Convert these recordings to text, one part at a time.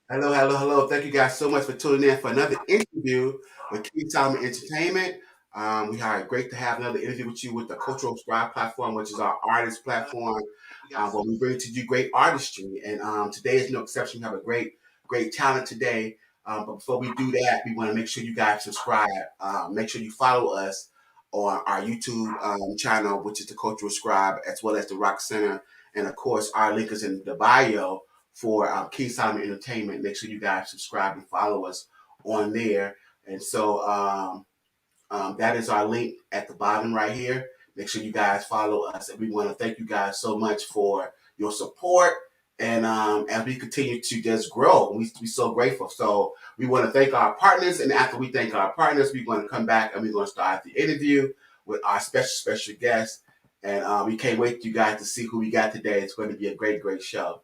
Hello, hello, hello. Thank you guys so much for tuning in for another interview with King Solomon Entertainment. We are great to have another interview with you with the Cultural Scribe platform, which is our artist platform, where we bring to you great artistry. And today is no exception. We have a great talent today. But before we do that, we want to make sure you guys subscribe. Make sure you follow us on our YouTube channel, which is the Cultural Scribe, as well as the Rock Center. And of course, our link is in the bio for King Solomon Entertainment. Make sure you guys subscribe and follow us on there. And so that is our link at the bottom right here. Make sure you guys follow us. And we want to thank you guys so much for your support. And as we continue to just grow, we're so grateful. So we want to thank our partners. And after we thank our partners, we're going to come back and we're going to start the interview with our special guest. And we can't wait for you guys to see who we got today. It's going to be a great show.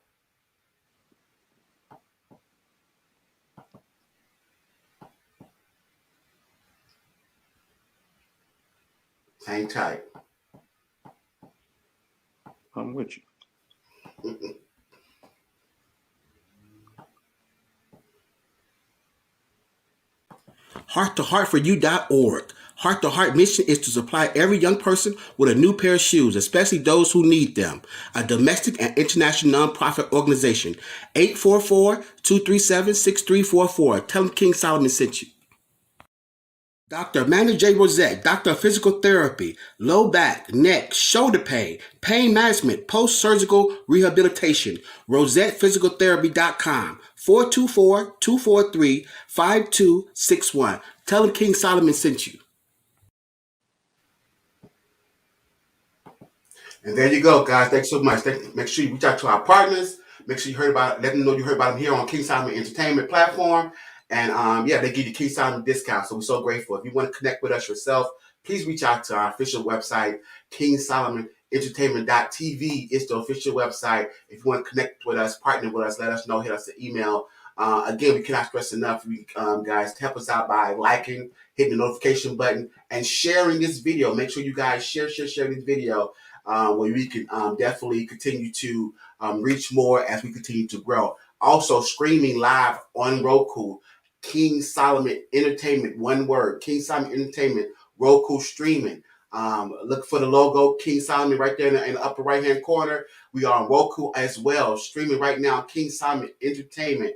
Hang tight. I'm with you. HeartToHeartForYou.org. Heart to Heart mission is to supply every young person with a new pair of shoes, especially those who need them. A domestic and international nonprofit organization. 844-237-6344. Tell them King Solomon sent you. Dr. Manny J. Rosette, Doctor of Physical Therapy, low back, neck, shoulder pain management, post-surgical rehabilitation. RosettePhysicalTherapy.com, 424-243-5261. Tell him King Solomon sent you. And there you go, guys. Thanks so much. Make sure you reach out to our partners. Make sure you heard about it. Let them know you heard about them here on King Solomon Entertainment platform. And yeah, they give you King Solomon discount. So we're so grateful. If you want to connect with us yourself, please reach out to our official website, King Solomon Entertainment.tv is the official website. If you want to connect with us, partner with us, let us know, hit us an email. Again, we cannot stress enough, guys, to help us out by liking, hitting the notification button, and sharing this video. Make sure you guys share this video where we can definitely continue to reach more as we continue to grow. Also, streaming live on Roku, King Solomon Entertainment, one word, King Solomon Entertainment, Roku streaming. Look for the logo, King Solomon, right there in the upper right-hand corner. We are on Roku as well, streaming right now, King Solomon Entertainment.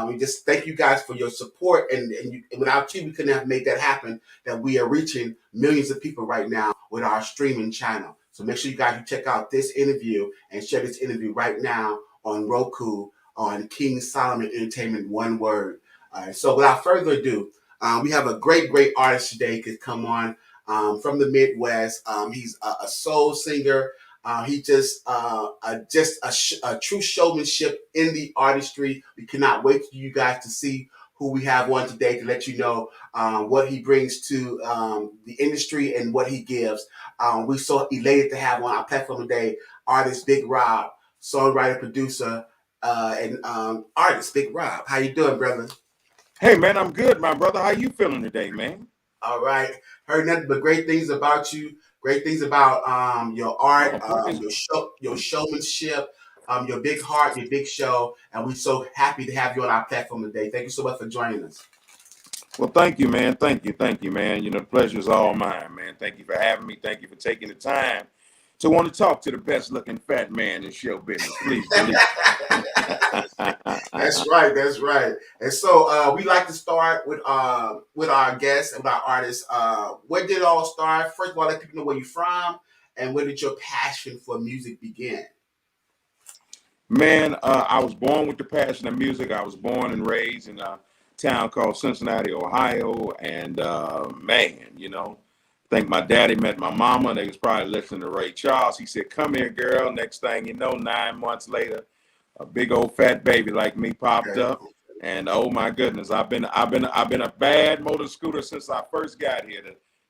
We just thank you guys for your support, and without you, we couldn't have made that happen, that we are reaching millions of people right now with our streaming channel. So make sure you guys check out this interview and share this interview right now on Roku on King Solomon Entertainment, one word. All right, so without further ado, we have a great artist today to come on from the Midwest. He's a soul singer. He just a true showmanship in the artistry. We cannot wait for you guys to see who we have on today to let you know what he brings to the industry and what he gives. We're so elated to have on our platform today artist Bigg Robb, songwriter, producer, and artist Bigg Robb. How you doing, brother? Hey, man, I'm good, my brother. How you feeling today, man? All right. Heard nothing but great things about you. Great things about your art, your showmanship, your big heart, your big show, and we're so happy to have you on our platform today. Thank you so much for joining us. Well, thank you, man. Thank you, man. You know, the pleasure is all mine, man. Thank you for having me. Thank you for taking the time to want to talk to the best-looking fat man in show business. Please believe That's right. That's right. And so we like to start with our guests and with our artists. Where did it all start? First of all, let people know where you're from and where did your passion for music begin? Man, I was born with the passion of music. I was born and raised in a town called Cincinnati, Ohio. And man, you know, I think my daddy met my mama. They was probably listening to Ray Charles. He said, "Come here, girl." Next thing you know, 9 months later, a big old fat baby like me popped Okay. up. And oh my goodness, I've been a bad motor scooter since I first got here.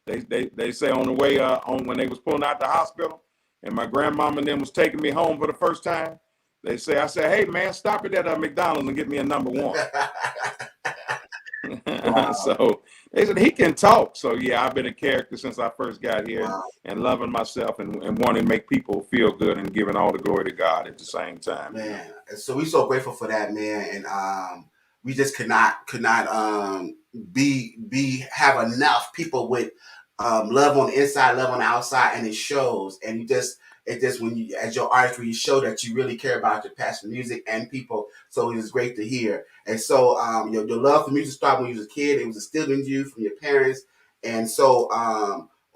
They say on the way on when they was pulling out the hospital, and my grandmama and them was taking me home for the first time. I said, "Hey man, stop it at McDonald's and get me a number one." Wow. So they said he can talk. So yeah, I've been a character since I first got here, Wow. and loving myself and wanting to make people feel good and giving all the glory to God at the same time. Man. And so we're so grateful for that, man. And we just could not be have enough people with love on the inside, love on the outside, and it shows. And it just when you as your artist, when you show that you really care about your passion for music and people. So it is great to hear. And so your love for music started when you was a kid. It was instilled in you from your parents. And so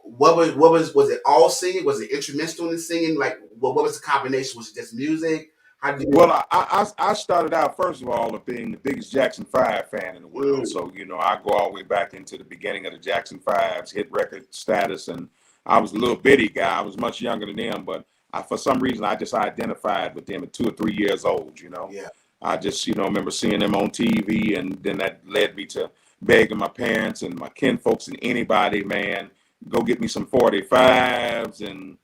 was it all singing? Was it instrumental in singing? Like what was the combination? Was it just music? How did you? Well, I started out first of all of being the biggest Jackson 5 fan in the world. Mm, So, I go all the way back into the beginning of the Jackson 5's hit record status. And I was a little bitty guy. I was much younger than them, but for some reason, I just identified with them at 2 or 3 years old. yeah, I just, remember seeing them on TV. And then that led me to begging my parents and my kinfolks and anybody, man, go get me some 45s and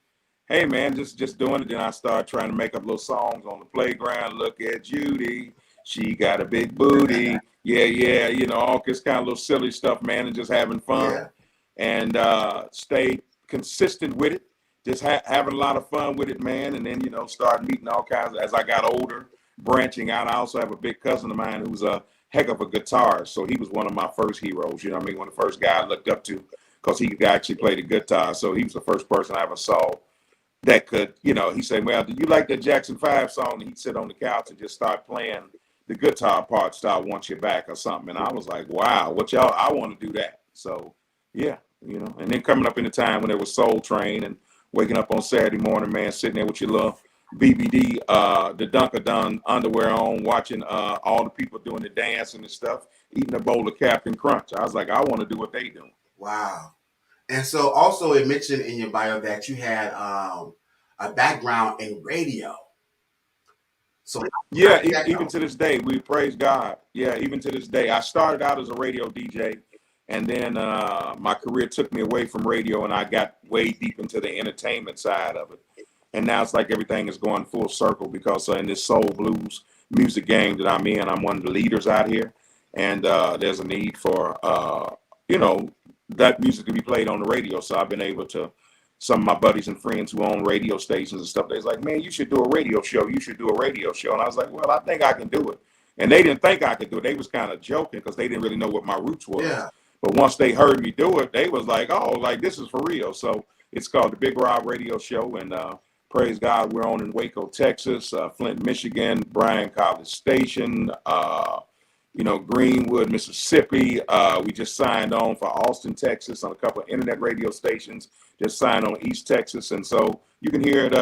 hey man, just doing it. Then I started trying to make up little songs on the playground. Look at Judy, she got a big booty. Yeah, yeah, all this kind of little silly stuff, man, and just having yeah, fun and stayed consistent with it. Just having a lot of fun with it, man. And then start meeting all kinds. As I got older, branching out. I also have a big cousin of mine who's a heck of a guitarist. So he was one of my first heroes. What I mean, one of the first guys I looked up to because he could actually play the guitar. So he was the first person I ever saw that could, he said, well, do you like that Jackson 5 song? And he'd sit on the couch and just start playing the guitar part, start Want You Back or something. And I was like, wow, I want to do that. So, yeah, and then coming up in the time when there was Soul Train and waking up on Saturday morning, man, sitting there with your little BBD, the Dunkin' underwear on, watching all the people doing the dancing and stuff, eating a bowl of Captain Crunch. I was like, I want to do what they do. wow. And so also it mentioned in your bio that you had a background in radio. So how Yeah, did that even go? to this day, we praise God. Yeah, even to this day, I started out as a radio DJ, and then my career took me away from radio, and I got way deep into the entertainment side of it. And now it's like everything is going full circle because in this soul blues music game that I'm in, I'm one of the leaders out here, and there's a need for you know that music to be played on the radio. So I've been able to some of my buddies and friends who own radio stations and stuff. They're like, man, you should do a radio show. You should do a radio show. And I was like, well, I think I can do it. And they didn't think I could do it. They was kind of joking because they didn't really know what my roots was. Yeah. But once they heard me do it, they was like, oh, like this is for real. So it's called the Big Robb Radio Show. And praise God, we're on in Waco, Texas, Flint, Michigan, Bryan College Station, Greenwood, Mississippi. We just signed on for Austin, Texas, on a couple of internet radio stations. Just signed on East Texas, and so you can hear it,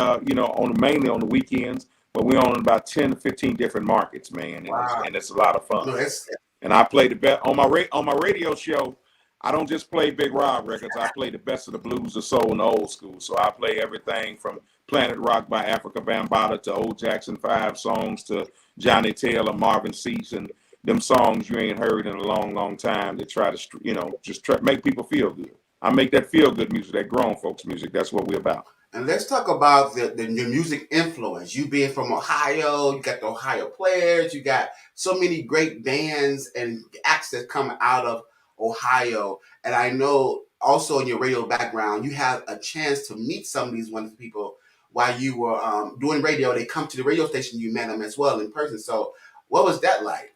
mainly on the weekends. But we're on about 10 to 15 different markets, man, Wow. and it's a lot of fun. No, that's And I play the best on my radio show. I don't just play Big Rob records. I play the best of the blues, the soul, and the old school. So I play everything from Planet Rock by Africa Bambaataa to old Jackson 5 songs to Johnny Taylor, Marvin Cease, and them songs you ain't heard in a long, long time that try to, just make people feel good. I make that feel good music, that grown folks music. That's what we're about. and let's talk about the music influence. You being from Ohio, you got the Ohio Players, you got so many great bands and acts that come out of Ohio. And I know also in your radio background, you have a chance to meet some of these wonderful people while you were doing radio. They come to the radio station, you met them as well in person. So what was that like?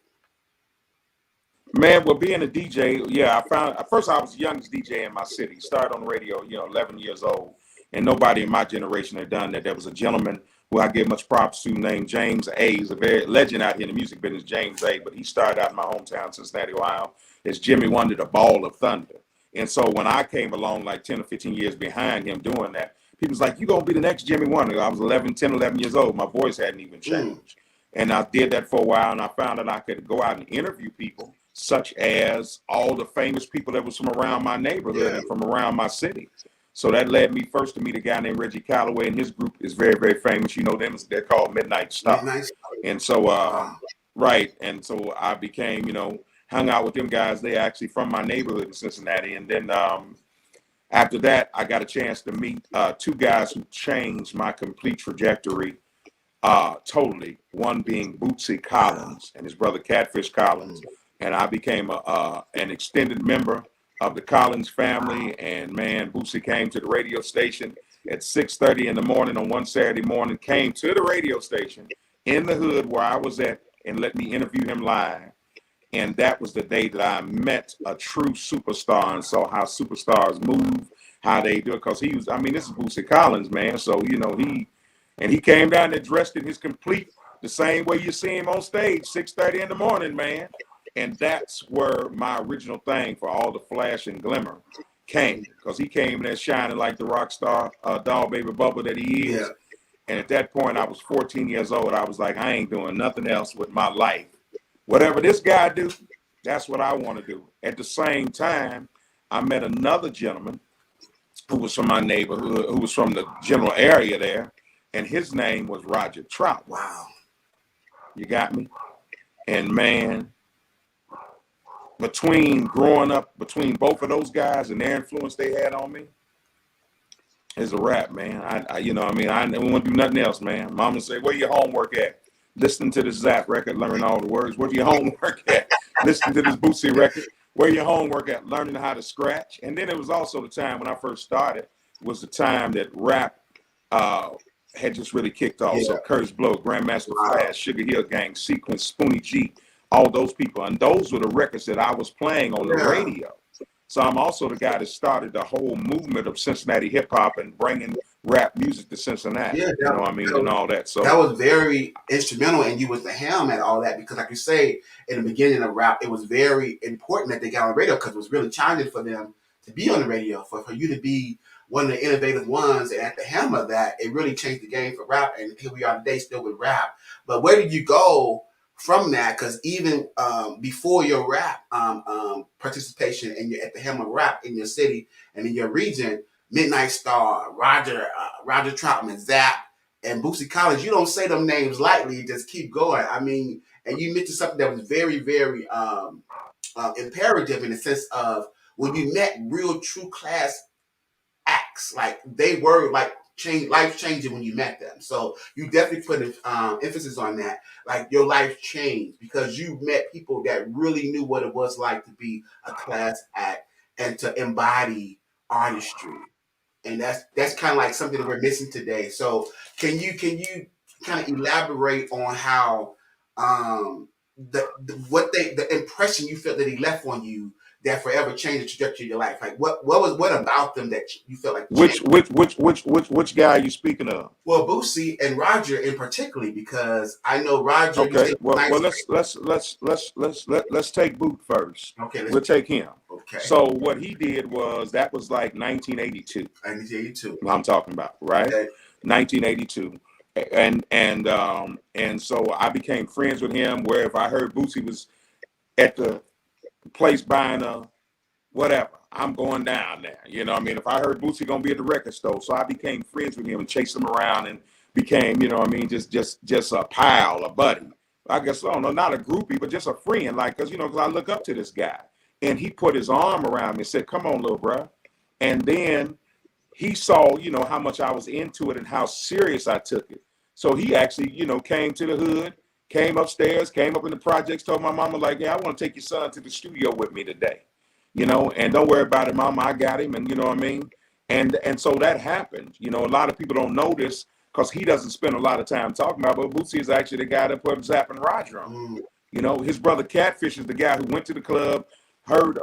Man, well, being a DJ, yeah, I found at first I was the youngest DJ in my city. Started on the radio, 11 years old, and nobody in my generation had done that. There was a gentleman who I give much props to named James A. He's a very legend out here in the music business, James A. But he started out in my hometown, Cincinnati, Ohio, as Jimmy Wonder, the Ball of Thunder. And so when I came along like 10 or 15 years behind him doing that, people was like, you going to be the next Jimmy Wonder. I was 11 years old. My voice hadn't even Mm, changed. And I did that for a while, and I found that I could go out and interview people, such as all the famous people that was from around my neighborhood yeah, and from around my city. So that led me first to meet a guy named Reggie Calloway, and his group is very, very famous. You know them, they're called Midnight Star. midnight. And so, Wow. right, and so I became, hung out with them guys. They actually from my neighborhood in Cincinnati. And then after that, I got a chance to meet two guys who changed my complete trajectory totally. One being Bootsy Wow. Collins and his brother Catfish Collins, Mm, and I became an extended member of the Collins wow. family. And man, Bootsy came to the radio station at 6:30 in the morning on one Saturday morning. Came to the radio station in the hood where I was at and let me interview him live. And that was the day that I met a true superstar and saw how superstars move, how they do it. Because he was, I mean, this is Bootsy Collins, man. So, you know, he came down there dressed in his complete, the same way you see him on stage, 6:30 in the morning, man. And that's where my original thing for all the flash and glimmer came. Because he came there shining like the rock star, doll baby bubble that he is. Yeah. And at that point, I was 14 years old. I was like, I ain't doing nothing else with my life. Whatever this guy do, that's what I want to do. At the same time, I met another gentleman who was from my neighborhood, who was from the general area there, and his name was Roger Trout. Wow. You got me? And man, between growing up, between both of those guys and their influence they had on me, is a wrap, man. I you know, I mean, I don't want to do nothing else, man. Mama say, where your homework at? Listen to this Zap record, learning all the words. Where's your homework at? Listen to this Bootsy record. Where your homework at? Learning how to scratch. And then it was also the time when I first started, was the time that rap had just really kicked off. Yeah. So Curtis Blow, Grandmaster Flash, Sugar Hill Gang, Sequence, Spoonie G, all those people. And those were the records that I was playing on the radio. So I'm also the guy that started the whole movement of Cincinnati hip hop and bringing rap music to Cincinnati. Yeah, you know what I mean, and all that. So that was very instrumental, and you was the helm at all that, because like you say, in the beginning of rap, it was very important that they got on the radio, because it was really challenging for them to be on the radio, for you to be one of the innovative ones, and at the helm of that, it really changed the game for rap, and here we are today still with rap. But where did you go from that? Because even before your rap participation and you're at the helm of rap in your city and in your region, Midnight Star, Roger Troutman, Zap, and Bootsy Collins, you don't say them names lightly. You just keep going. I mean, and you mentioned something that was very, very imperative in the sense of when you met real, true class acts, like they were like life changing when you met them. So you definitely put emphasis on that. Like your life changed because you met people that really knew what it was like to be a class act and to embody artistry. And that's kind of like something that we're missing today. So can you kind of elaborate on how the impression you felt that he left on you that forever changed the trajectory of your life? Like what about them that you felt like which guy are you speaking of? Well, Bootsy and Roger in particularly, because I know Roger. Okay. Well, let's take Boot first. Okay. We'll take him. Okay. So what he did was, that was like 1982. 1982. I'm talking about, right? Okay. 1982. And so I became friends with him, where if I heard Bootsy was at the place buying a whatever, I'm going down there. You know what I mean? If I heard Bootsy gonna be at the record store, so I became friends with him and chased him around and became, you know what I mean, just a pal, a buddy. I guess, I don't know, not a groupie, but just a friend, like, cause I look up to this guy. And he put his arm around me and said, come on, little bro. And then he saw, how much I was into it and how serious I took it. So he actually, came to the hood, came upstairs, came up in the projects, told my mama, like, yeah, I want to take your son to the studio with me today. And don't worry about it, mama, I got him. And you know what I mean? And so that happened. A lot of people don't know this because he doesn't spend a lot of time talking about it, but Bootsy is actually the guy that put Zap and Roger on. His brother Catfish is the guy who went to the club, heard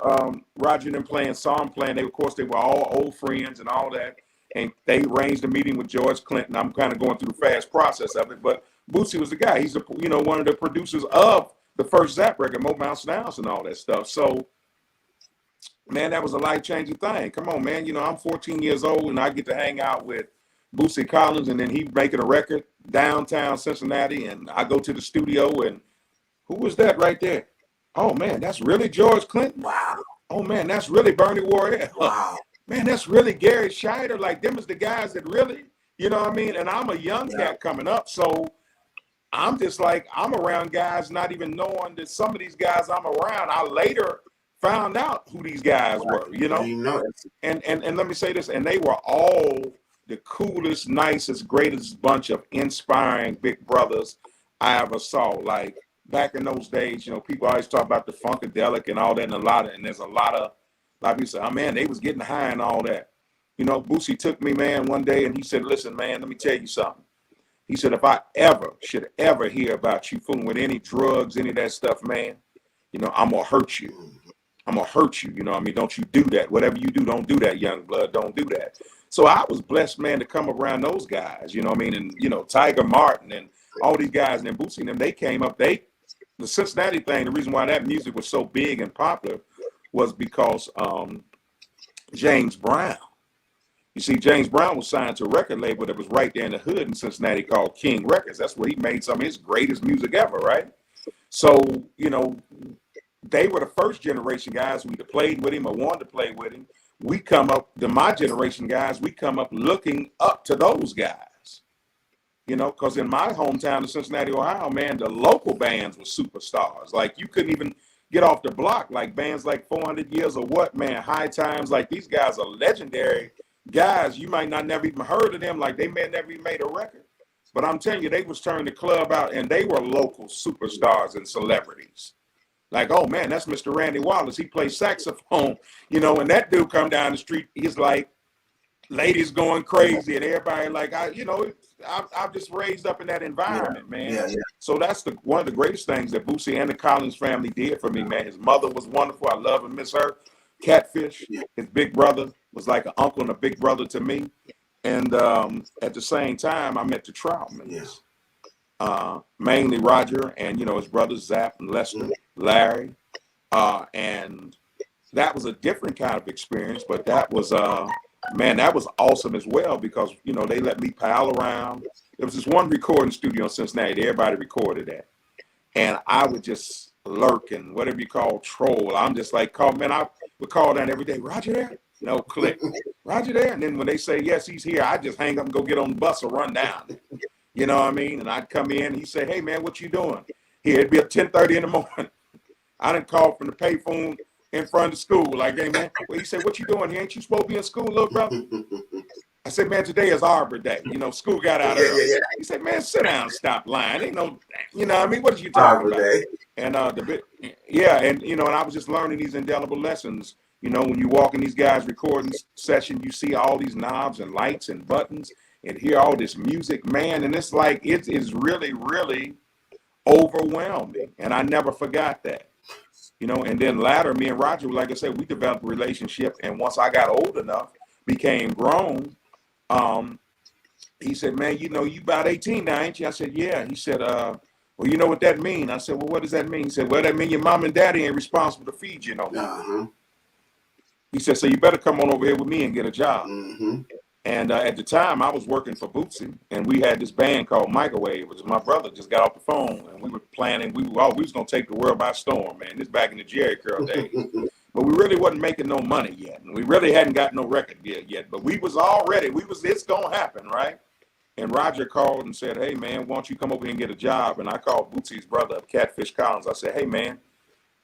Roger and them playing, saw him playing. Of course, they were all old friends and all that. And they arranged a meeting with George Clinton. I'm kind of going through the fast process of it, but Bootsy was the guy. He's one of the producers of the first Zap record, Mo Mouse Downs and all that stuff. So, man, that was a life-changing thing. Come on, man. I'm 14 years old and I get to hang out with Bootsy Collins, and then he making a record downtown Cincinnati, and I go to the studio, and who was that right there? Oh, man, that's really George Clinton? Wow. Oh, man, that's really Bernie Worrell. Wow. Man, that's really Gary Scheider. Like, them is the guys that really, you know what I mean? And I'm a young cat coming up, so I'm just like, I'm around guys not even knowing that some of these guys I'm around, I later found out who these guys were, And let me say this, and they were all the coolest, nicest, greatest bunch of inspiring big brothers I ever saw. Like, back in those days, people always talk about the Funkadelic and all that, and there's a lot of, like you said, oh man, they was getting high and all that. Bootsy took me, man, one day, and he said, listen, man, let me tell you something. He said, if I should ever hear about you fooling with any drugs, any of that stuff, man, You know, I'm gonna hurt you. I'm gonna hurt you. You know what I mean? Don't you do that. Whatever you do, don't do that, young blood. Don't do that. So I was blessed, man, to come around those guys. You know what I mean? And you know, Tiger Martin and all these guys and Bootsy and them, they came up. The Cincinnati thing. The reason why that music was so big and popular was because James Brown. You see, James Brown was signed to a record label that was right there in the hood in Cincinnati called King Records. That's where he made some of his greatest music ever, right? So, you know, they were the first generation guys who either played with him or wanted to play with him. We come up, my generation guys, we come up looking up to those guys. You know, because in my hometown of Cincinnati, Ohio, man, the local bands were superstars. Like, you couldn't even get off the block. Like, bands like 400 Years or What, man, High Times. Like, these guys are legendary guys. You might not never even heard of them. Like, they may never even made a record. But I'm telling you, they was turning the club out, and they were local superstars and celebrities. Like, oh, man, that's Mr. Randy Wallace. He plays saxophone. You know, when that dude come down the street, he's like, ladies going crazy, and everybody like, I've just raised up in that environment, man. Yeah. So that's one of the greatest things that Bootsy and the Collins family did for me, man. His mother was wonderful. I love and miss her. Catfish, his big brother, was like an uncle and a big brother to me. And at the same time, I met the Troutmans. Mainly Roger and, you know, his brothers, Zap and Lester, Larry. And that was a different kind of experience, but that was man, that was awesome as well because, you know, they let me pal around. There was this one recording studio in Cincinnati that everybody recorded at. And I would just lurk and whatever you call troll. I'm just like, I would call down every day, Roger there? No, click. Roger there? And then when they say, yes, he's here, I just hang up and go get on the bus or run down. You know what I mean? And I'd come in and he'd say, hey, man, what you doing? Here, it'd be at 10:30 in the morning. I didn't call from the payphone in front of the school. Like, hey, man, well, he said, what you doing here? Ain't you supposed to be in school, little brother? I said, man, today is Arbor Day. You know, school got out early. Yeah. He said, man, sit down and stop lying. Ain't no, you know what I mean? What are you talking about? Day. And and, you know, and I was just learning these indelible lessons. You know, when you walk in these guys' recording session, you see all these knobs and lights and buttons and hear all this music, man. And it's like, it is really, really overwhelming. And I never forgot that. You know, and then later, me and Roger, like I said, we developed a relationship. And once I got old enough, became grown, he said, man, you know, you about 18 now, ain't you? I said, yeah. He said, well, you know what that mean? I said, well, what does that mean? He said, well, that mean your mom and daddy ain't responsible to feed you no more. He said, so you better come on over here with me and get a job. And at the time, I was working for Bootsy, and we had this band called Microwave, which my brother just got off the phone, and we were planning, we was going to take the world by storm, man. This back in the Jerry Curl days. But we really wasn't making no money yet, and we really hadn't got no record deal yet, but we was all ready. It's going to happen, right? And Roger called and said, hey, man, why don't you come over here and get a job? And I called Bootsy's brother, Catfish Collins. I said, hey, man,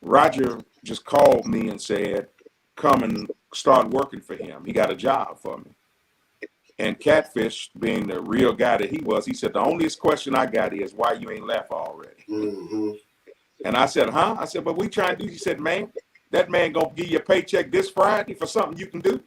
Roger just called me and said, come and start working for him. He got a job for me. And Catfish, being the real guy that he was, he said, the only question I got is why you ain't left already. And I said, huh? I said, but we trying to do, he said, man, that man gonna give you a paycheck this Friday for something you can do,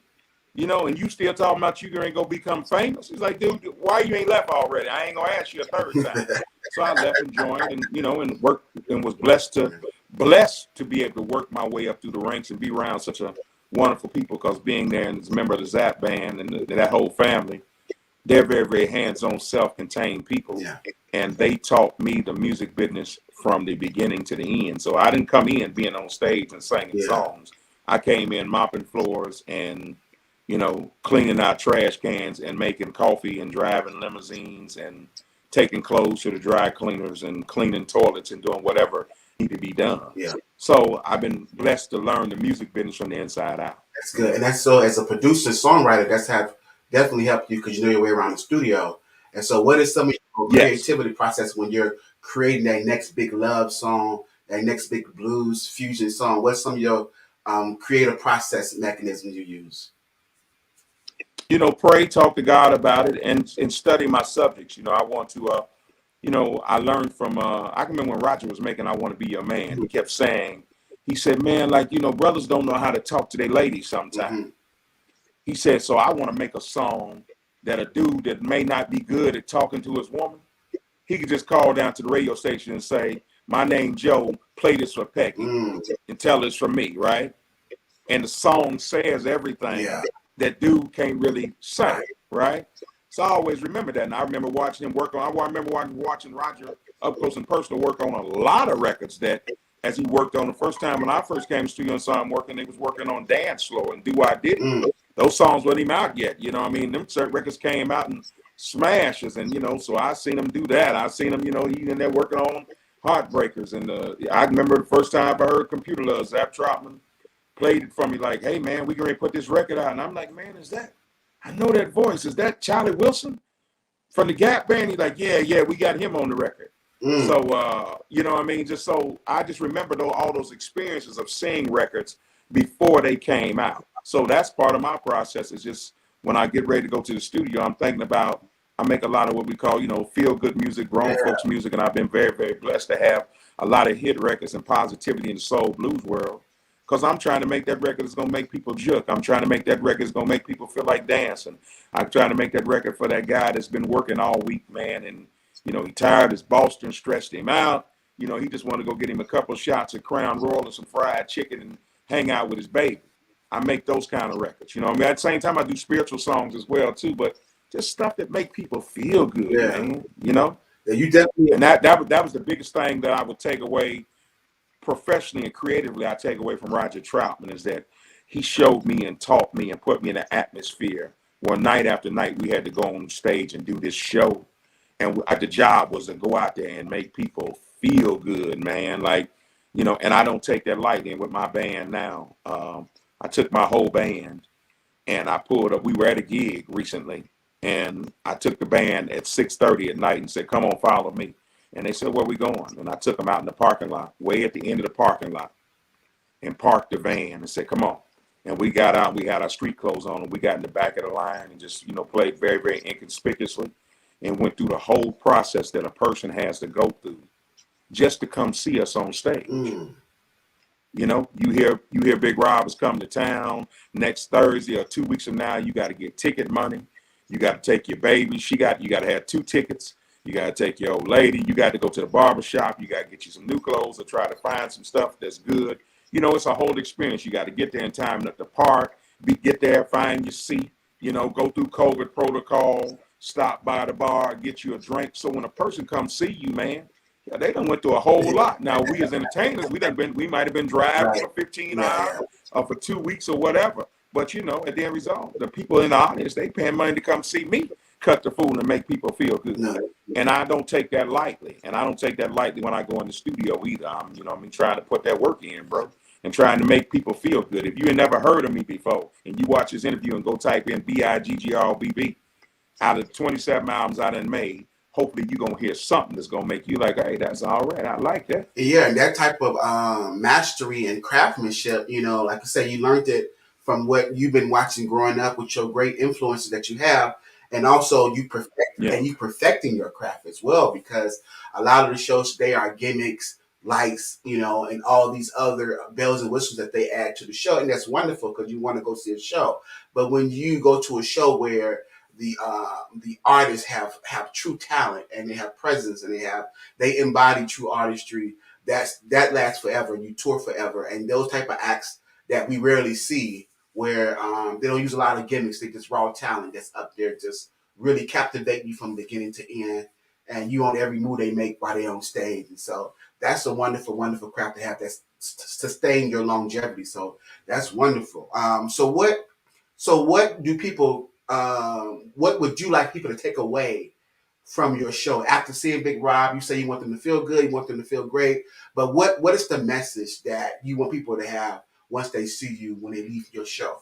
you know, and you still talking about you ain't gonna become famous. He's like, dude, why you ain't left already? I ain't gonna ask you a third time. So I left and joined and, you know, and worked and was blessed to be able to work my way up through the ranks and be around such a wonderful people, because being there and as a member of the Zap band and that whole family, they're very, very hands-on, self-contained people. And they taught me the music business from the beginning to the end. So I didn't come in being on stage and singing songs. I came in mopping floors and, you know, cleaning out trash cans and making coffee and driving limousines and taking clothes to the dry cleaners and cleaning toilets and doing whatever needed to be done. So I've been blessed to learn the music business from the inside out. That's good. And that's so, as a producer, songwriter, definitely helped you because you know your way around the studio. And so what is some of your creativity process when you're creating that next big love song, that next big blues fusion song? What's some of your creative process mechanisms you use? You know, pray, talk to God about it, and study my subjects. You know, I want to, you know, I learned from, I can remember when Roger was making I Want to Be Your Man. He kept saying, he said, man, like, you know, brothers don't know how to talk to their ladies sometimes. He said, so I want to make a song that a dude that may not be good at talking to his woman, he could just call down to the radio station and say, My name Joe, play this for Peggy and tell it's from me, right? And the song says everything that dude can't really say, right? So I always remember that. And I remember watching him work on, I remember watching Roger up close and personal work on a lot of records that as he worked on the first time when I first came to studio and saw him working, he was working on Dance Floor and Do I Did It. Those songs weren't even out yet. You know what I mean? Them certain records came out and smashes. And, so I seen him do that. I seen him, he in there working on Heartbreakers. And I remember the first time I heard Computer Love, Zap Trotman played it for me like, hey, man, we going to put this record out. And I'm like, man, I know that voice. Is that Charlie Wilson from the Gap Band? He's like, yeah, we got him on the record. So, you know what I mean? I just remember all those experiences of seeing records before they came out. So that's part of my process is just when I get ready to go to the studio, I'm thinking about, I make a lot of what we call, feel good music, grown folks music. And I've been very, very blessed to have a lot of hit records and positivity in the soul blues world. Because I'm trying to make that record that's going to make people juke. I'm trying to make that record that's going to make people feel like dancing. I'm trying to make that record for that guy that's been working all week, man. And, he tired, his boss done stretched him out. He just wanted to go get him a couple of shots of Crown Royal and some fried chicken and hang out with his baby. I make those kind of records. At the same time, I do spiritual songs as well, too. But just stuff that make people feel good, man. Yeah, you definitely. And that was the biggest thing that I would take away professionally and creatively, I take away from Roger Troutman is that he showed me and taught me and put me in an atmosphere where night after night we had to go on stage and do this show. And the job was to go out there and make people feel good, man. Like, and I don't take that lightly. And with my band now, I took my whole band and I pulled up. We were at a gig recently and I took the band at 6:30 at night and said, come on, follow me. And they said, where we going? And I took them out in the parking lot, way at the end of the parking lot, and parked the van and said, come on. And we got out, we had our street clothes on, and we got in the back of the line and just, played very, very inconspicuously and went through the whole process that a person has to go through just to come see us on stage. You hear Big Robb is coming to town next Thursday or 2 weeks from now. You got to get ticket money. You got to take your baby. You got to have 2 tickets. You got to take your old lady. You got to go to the barber shop. You got to get you some new clothes or try to find some stuff that's good. It's a whole experience. You got to get there in time at the park, get there, find your seat, go through COVID protocol, stop by the bar, get you a drink. So when a person comes see you, man, they done went through a whole lot. Now, we as entertainers, we might have been driving for 15 hours or for 2 weeks or whatever. But, at the end result, the people in the audience, they paying money to come see me cut the food and make people feel good. And I don't take that lightly. And I don't take that lightly when I go in the studio either. I'm, trying to put that work in, bro, and trying to make people feel good. If you ain't never heard of me before and you watch this interview and go type in BIGGRBB, out of 27 albums I done made, hopefully you're going to hear something that's going to make you like, hey, that's all right. I like that. Yeah, and that type of mastery and craftsmanship, like I say, you learned it from what you've been watching growing up with your great influences that you have. And also you perfecting your craft as well, because a lot of the shows today are gimmicks, lights, and all these other bells and whistles that they add to the show. And that's wonderful because you want to go see a show. But when you go to a show where the artists have true talent and they have presence and they embody true artistry, that lasts forever. You tour forever. And those type of acts that we rarely see, where they don't use a lot of gimmicks, they just raw talent that's up there, just really captivate you from beginning to end, and you on every move they make while they're on stage. And so that's a wonderful, wonderful craft to have that's sustain your longevity. So that's wonderful. So what do people? What would you like people to take away from your show after seeing Big Robb? You say you want them to feel good, you want them to feel great, but what is the message that you want people to have once they see you when they leave your show?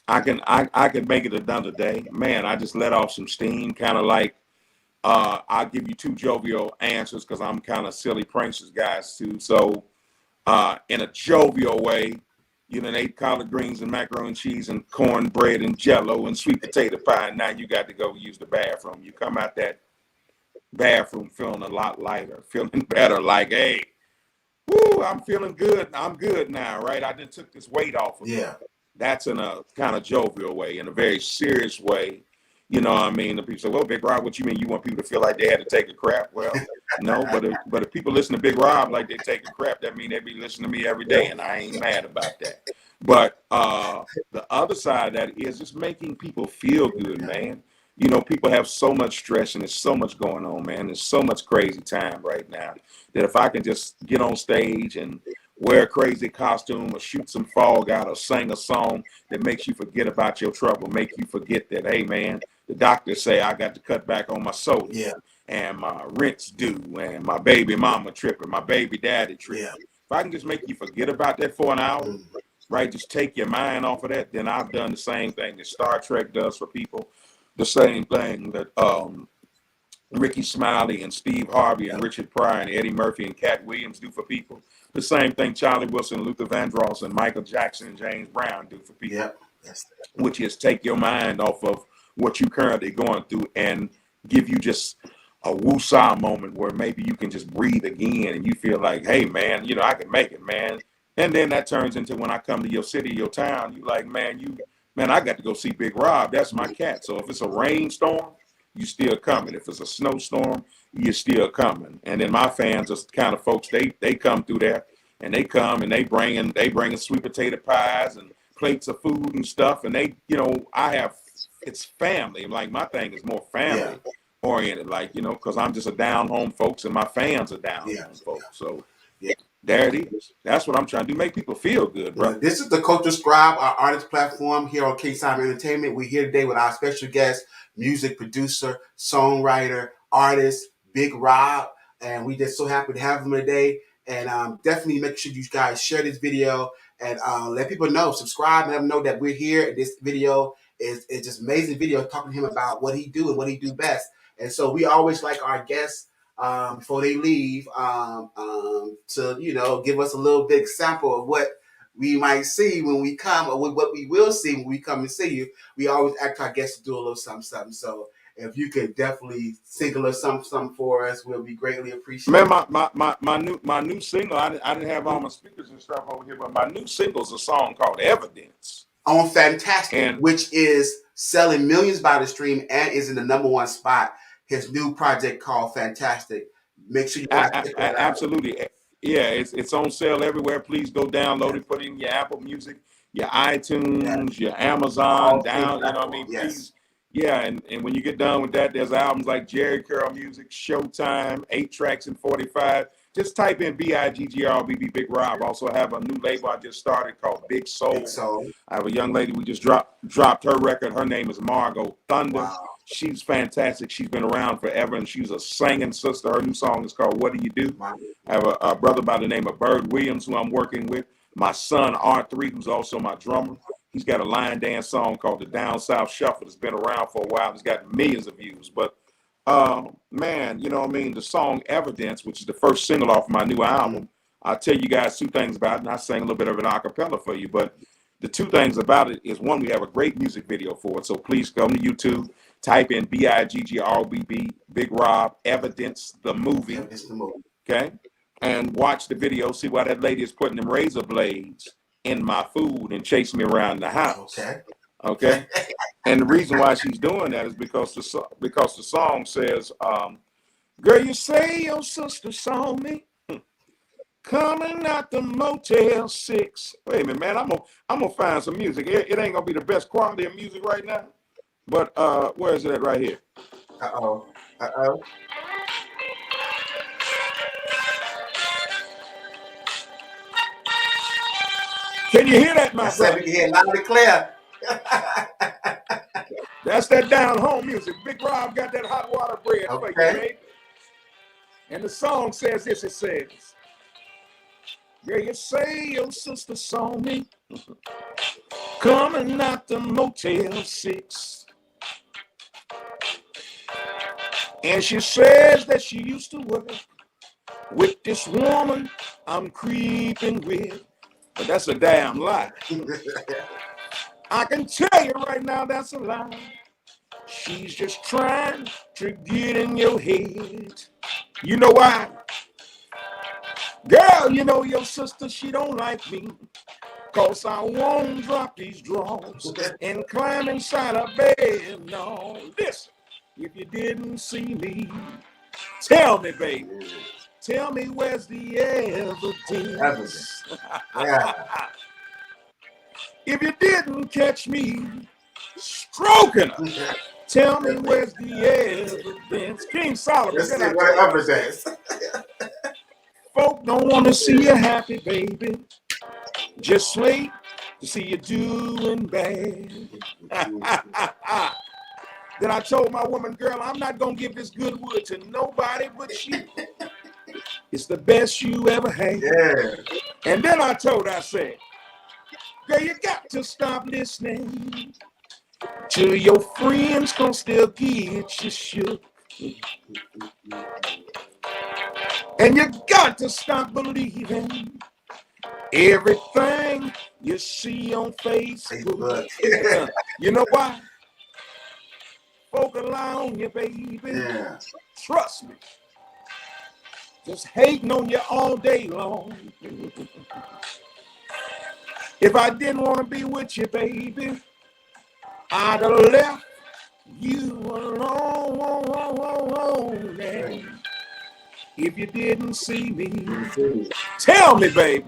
I can make it another day. Man, I just let off some steam, kind of like I'll give you 2 jovial answers because I'm kind of silly pranksters guys too. So in a jovial way, they ate collard greens and macaroni and cheese and cornbread and jello and sweet potato pie. And now you got to go use the bathroom. You come out that bathroom feeling a lot lighter, feeling better, like, hey, woo, I'm feeling good. I'm good now, right? I just took this weight off of me. That's in a kind of jovial way. In a very serious way, You know what I mean? The people say, well, Big Rob, what you mean? You want people to feel like they had to take a crap? Well, no, but if people listen to Big Rob like they take a crap, that mean they be listening to me every day, and I ain't mad about that. But the other side of that is just making people feel good, man. You know, people have so much stress and there's so much going on, man. There's so much crazy time right now that if I can just get on stage and wear a crazy costume or shoot some fog out or sing a song that makes you forget about your trouble, make you forget that, hey, man, the doctors say I got to cut back on my soda, Yeah. and my rent's due, and my baby mama tripping, my baby daddy tripping. Yeah. If I can just make you forget about that for an hour, Mm. right, just take your mind off of that, then I've done the same thing that Star Trek does for people, the same thing that Ricky Smiley and Steve Harvey and Richard Pryor and Eddie Murphy and Cat Williams do for people. The same thing Charlie Wilson, Luther Vandross, and Michael Jackson and James Brown do for people. Yep. Yes. Which is take your mind off of what you currently going through and give you just a woo-saw moment where maybe you can just breathe again and you feel like, hey, man, you know, I can make it, man. And then that turns into when I come to your city, your town, you like, man, I got to go see Big Rob. That's my cat. So if it's a rainstorm, you still coming. If it's a snowstorm, you're still coming. And then my fans are the kind of folks, they come through there and they come and they bringing sweet potato pies and plates of food and stuff. And they, you know, it's family. Like my thing is more family oriented, like, you know, because I'm just a down home folks and my fans are down home folks. So there it is. That's what I'm trying to do. Make people feel good, bro. This is the Culture Scribe, our artist platform here on King Simon Entertainment. We're here today with our special guest, music producer, songwriter, artist, Big Rob. And we just so happy to have him today. And definitely make sure you guys share this video and let people know, subscribe, and let them know that we're here. And this video is just amazing video talking to him about what he do and what he do best. And so we always like our guests before they leave to, you know, give us a little big sample of what we might see when we come, or what we will see when we come and see you. We always ask our guests to do a little something. So if you could definitely sing a little something for us, we'll be greatly appreciated. Man, my new single, I didn't have all my speakers and stuff over here, but my new single is a song called Evidence. On Fantastic, which is selling millions by the stream and is in the #1 spot. His new project called Fantastic. Make sure you guys check that out. Absolutely. Yeah, it's on sale everywhere. Please go download it, put it in your Apple Music, your iTunes, your Amazon, you know what I mean? Please. Yeah, and when you get done with that, there's albums like Jerry Curl Music, Showtime, 8 tracks and 45. Just type in BIGGRBB Big Rob. Also have a new label I just started called Big Soul. I have a young lady we just dropped her record. Her name is Margot Thunder. Wow. She's fantastic. She's been around forever, and she's a singing sister. Her new song is called What Do You Do? I have a brother by the name of Bird Williams who I'm working with. My son, R3, who's also my drummer. He's got a line dance song called the Down South Shuffle. It's been around for a while. It's got millions of views. But, man, you know what I mean? The song Evidence, which is the first single off my new album, I'll tell you guys 2 things about it, and I sang a little bit of an a cappella for you. But the 2 things about it is, one, we have a great music video for it. So please go to YouTube, type in BIGGRBB, Big Rob, Evidence, the movie. Okay? And watch the video, see why that lady is putting them razor blades in my food and chasing me around the house. Okay. And the reason why she's doing that is because the song says, girl, you say your sister saw me coming out the Motel 6. Wait a minute, man. I'm gonna find some music. It ain't gonna be the best quality of music right now, but where is it at? Right here. Uh-oh. Can you hear that, my brother? We can hear loud and clear. That's that down home music. Big Rob got that hot water bread for you, baby. And the song says this, it says, girl, you say your sister saw me coming out the Motel 6. And she says that she used to work with this woman I'm creeping with. But that's a damn lie. I can tell you right now that's a lie. She's just trying to get in your head. You know why? Girl, you know your sister, she don't like me. 'Cause I won't drop these drawers and climb inside a bed. No, listen, if you didn't see me, tell me, baby. Tell me where's the evidence? Yeah. If you didn't catch me stroking her, tell me where's the evidence? King Solomon, Let's then see I what told her, evidence. folk don't want to see you happy, baby. Just wait to see you doing bad. Then I told my woman, girl, I'm not going to give this good wood to nobody but you. It's the best you ever had. Yeah. And then I told her, I said, girl, you got to stop listening to your friends gonna still get you shook. And you got to stop believing everything you see on Facebook. You know why? Folk lie on you, baby. Yeah. Trust me. Just hating on you all day long. If I didn't want to be with you, baby, I'd have left you alone. If you didn't see me, tell me, baby.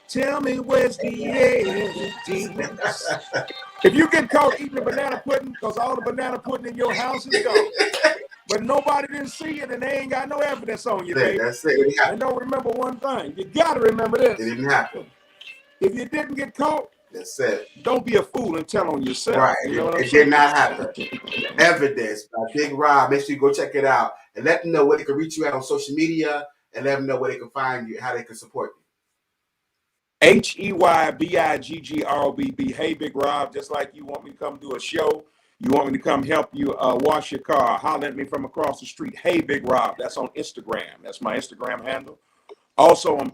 Tell me where's the evidence. If you get caught eating the banana pudding because all the banana pudding in your house is gone, but nobody didn't see it and they ain't got no evidence on you, baby. That's it. And don't remember one thing. You got to remember this. It didn't happen. If you didn't get caught, That's it. don't be a fool and tell on yourself. Right. You know what I'm It saying? did not happen. Evidence by Bigg Robb. Make sure you go check it out and let them know where they can reach you out on social media and let them know where they can find you, how they can support you. HEYBIGGROBB. Hey, Bigg Robb, just like you want me to come do a show, you want me to come help you wash your car, holler at me from across the street. Hey, Bigg Robb. That's on Instagram. That's my Instagram handle. Also on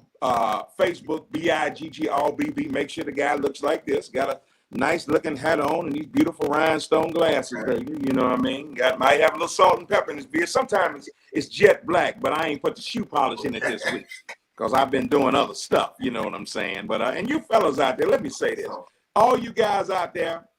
Facebook, BIGGRBB. Make sure the guy looks like this. Got a nice looking hat on and these beautiful rhinestone glasses, baby. You know what I mean? Might have a little salt and pepper in his beard. Sometimes it's jet black, but I ain't put the shoe polish in it this week because I've been doing other stuff. You know what I'm saying? But and you fellas out there, let me say this. All you guys out there,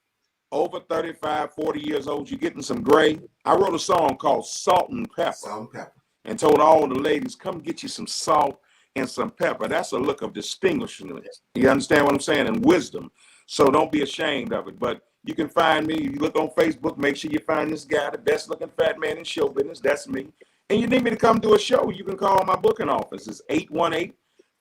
over 35, 40 years old, you're getting some gray. I wrote a song called Salt and Pepper. Salt and pepper. And told all the ladies, come get you some salt and some pepper. That's a look of distinguishment. You understand what I'm saying? And wisdom. So don't be ashamed of it. But you can find me. You look on Facebook, make sure you find this guy, the best looking fat man in show business. That's me. And you need me to come do a show, you can call my booking office. It's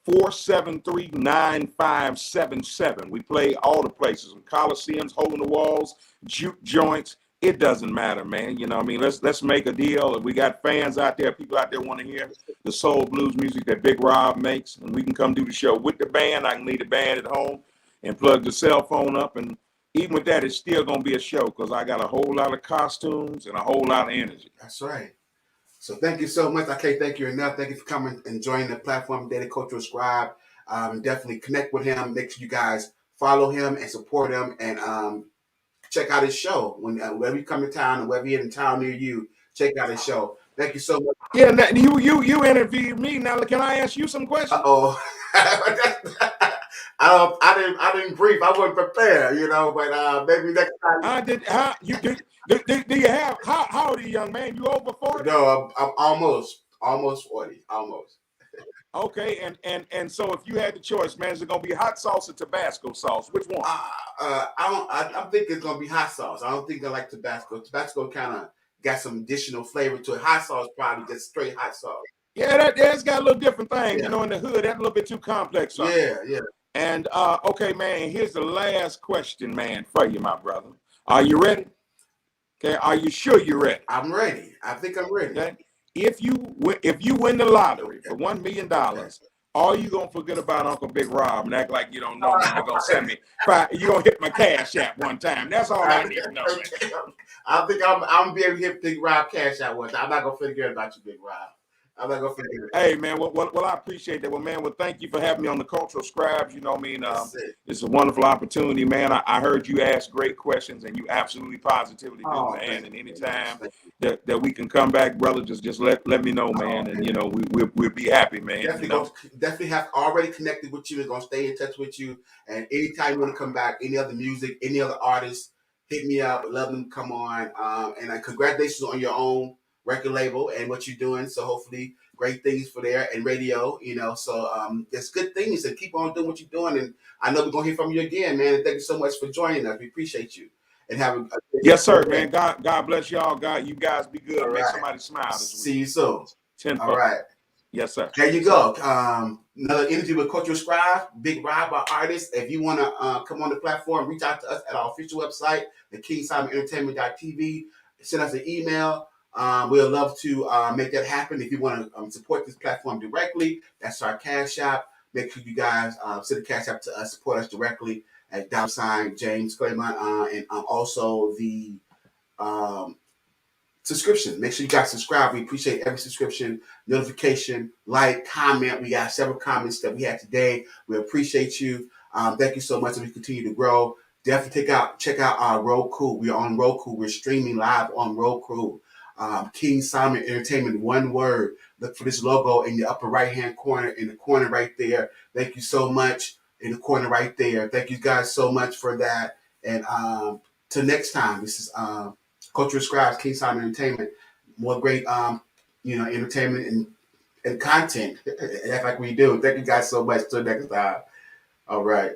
818-473-9577. We play all the places, Coliseums, Hole in the Walls, juke joints. It doesn't matter, man. You know what I mean? Let's make a deal. We got fans out there, people out there want to hear the soul blues music that Bigg Robb makes, and we can come do the show with the band. I can leave the band at home and plug the cell phone up, and even with that, it's still going to be a show because I got a whole lot of costumes and a whole lot of energy. That's right. So thank you so much. I can't thank you enough. Thank you for coming and joining the platform, Daily Cultural Scribe. Definitely connect with him. Make sure you guys follow him and support him, and check out his show. Whenever you come to town, and wherever you're in town near you, check out his show. Thank you so much. Yeah, you interviewed me. Now, can I ask you some questions? Oh, I didn't brief. I wasn't prepared, but maybe next time. I did. Do you have? How old are you, young man? You over 40? No, I'm almost 40. Almost. Okay, and so if you had the choice, man, is it gonna be hot sauce or Tabasco sauce? Which one? I think it's gonna be hot sauce. I don't think I like Tabasco. Tabasco kind of got some additional flavor to it. Hot sauce probably just straight hot sauce. Yeah, that's got a little different thing, in the hood. That's a little bit too complex. Yeah. And okay, man, here's the last question, man, for you, my brother. Are you ready? Okay, are you sure you're ready? I'm ready. I think I'm ready. Okay. If you win the lottery for $1 million, are you gonna forget about Uncle Bigg Robb and act like you don't know me? You're gonna send me you're gonna hit my cash app one time. That's all I need to know. I think I'm gonna be able to hit Bigg Robb cash out one time. I'm not gonna forget about you, Bigg Robb. I'm not gonna forget it. Hey, man, well, I appreciate that. Well, man, well, thank you for having me on the Cultural Scribes. You know what I mean? That's it. It's a wonderful opportunity, man. I heard you ask great questions, and you absolutely positively do, Oh, man. thank And you very much. anytime Thank you. that we can come back, brother, just let me know, Oh, man. And, man. we'll be happy, man, Definitely have already connected with you and gonna stay in touch with you. And anytime you want to come back, any other music, any other artists, hit me up. Love them to come on. And congratulations on your own record label and what you're doing. So hopefully great things for there and radio, So there's good things and keep on doing what you're doing. And I know we're gonna hear from you again, man. And thank you so much for joining us. We appreciate you. And have a Yes, sir, great man. day. God bless y'all. You guys be All good. Make right. somebody smile this week. See you soon. All Tenfold. right. Yes, sir. There you go. Another interview with Cultural Scribe, Bigg Robb, our artist. If you want to come on the platform, reach out to us at our official website, the KingSimonEntertainment.tv. Send us an email. We'll love to make that happen. If you want to support this platform directly, that's our Cash App. Make sure you guys send a Cash App to us, support us directly at $James Claremont, and also the um, subscription. Make sure you guys subscribe. We appreciate every subscription, notification, like, comment. We got several comments that we had today. We appreciate you. Thank you so much as we continue to grow. Definitely check out our Roku. We are on Roku. We're streaming live on Roku. King Simon Entertainment, one word. Look for this logo in the upper right-hand corner, in the corner right there. Thank you so much. In the corner right there. Thank you guys so much for that. And till next time, this is Cultural Scribes, King Simon Entertainment. More great, entertainment and content. That's like we do. Thank you guys so much. Till next time. All right.